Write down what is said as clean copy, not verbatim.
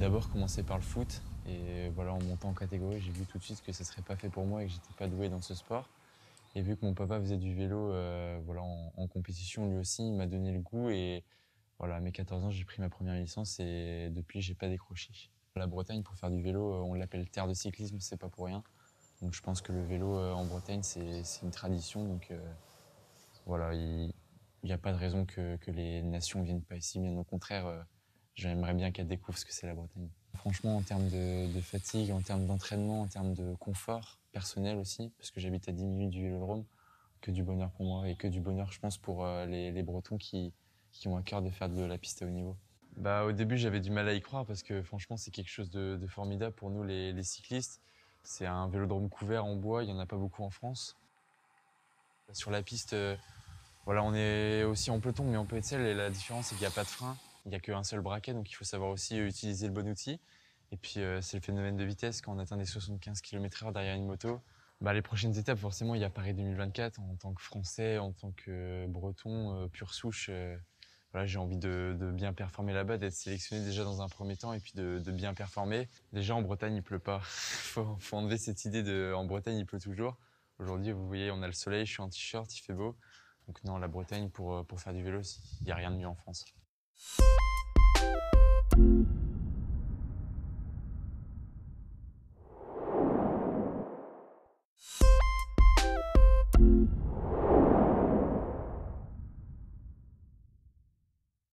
d'abord commencé par le foot et voilà, en montant en catégorie, j'ai vu tout de suite que ça serait pas fait pour moi et que j'étais pas doué dans ce sport. Et vu que mon papa faisait du vélo voilà, en compétition lui aussi, il m'a donné le goût et voilà, à mes 14 ans, j'ai pris ma première licence et depuis, j'ai pas décroché. La Bretagne, pour faire du vélo, on l'appelle terre de cyclisme, c'est pas pour rien. Donc je pense que le vélo en Bretagne, c'est une tradition. Donc voilà, il n'y a pas de raison que les nations viennent pas ici. Bien au contraire, j'aimerais bien qu'elles découvrent ce que c'est la Bretagne. Franchement, en termes de fatigue, en termes d'entraînement, en termes de confort personnel aussi, parce que j'habite à 10 minutes du vélodrome, que du bonheur pour moi et que du bonheur, je pense, pour les Bretons qui ont à cœur de faire de la piste à haut niveau. Bah, au début, j'avais du mal à y croire parce que franchement, c'est quelque chose de formidable pour nous, les cyclistes. C'est un vélodrome couvert en bois, il n'y en a pas beaucoup en France. Sur la piste, voilà, on est aussi en peloton, mais en PSL, et la différence, c'est qu'il n'y a pas de frein, il n'y a qu'un seul braquet, donc il faut savoir aussi utiliser le bon outil. Et puis, c'est le phénomène de vitesse, quand on atteint des 75 km/h derrière une moto. Bah, les prochaines étapes, forcément, il y a Paris 2024. En tant que Français, en tant que Breton, pure souche, voilà, j'ai envie de bien performer là-bas, d'être sélectionné déjà dans un premier temps et puis de bien performer. Déjà, en Bretagne, il pleut pas. Faut enlever cette idée en Bretagne, il pleut toujours. Aujourd'hui, vous voyez, on a le soleil, je suis en t-shirt, il fait beau. Donc non, la Bretagne, pour faire du vélo, il n'y a rien de mieux en France.